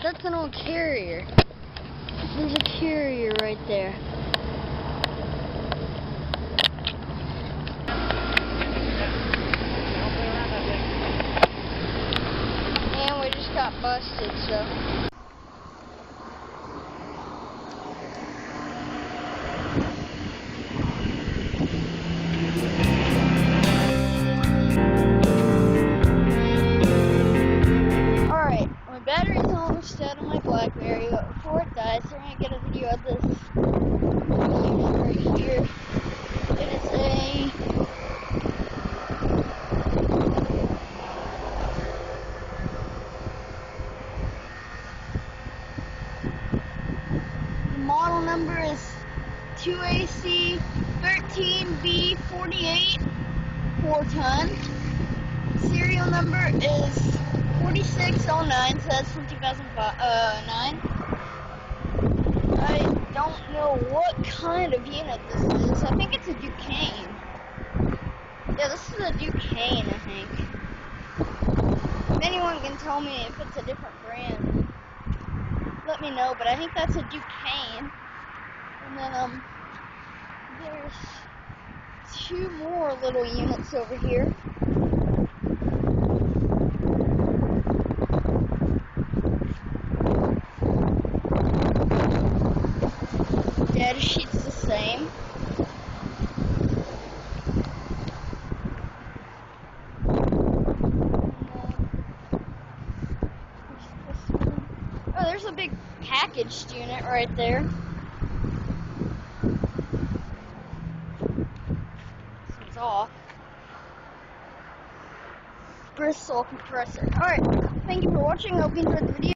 That's an old carrier. There's a carrier right there. And we just got busted, so. Alright, my battery's almost dead on my BlackBerry, but before it dies, we're gonna get a video of this unit right here. It is a model number is 2AC 13B48 4-ton. Serial number is 4609, so that's from 2009. I don't know what kind of unit this is. I think it's a Ducane. Yeah, this is a Ducane, I think. If anyone can tell me if it's a different brand, let me know, but I think that's a Ducane. And then, there's two more little units over here. Data sheet's the same. Oh, there's a big packaged unit right there. This one's off. Bristol compressor. Alright, thank you for watching. I hope you enjoyed the video.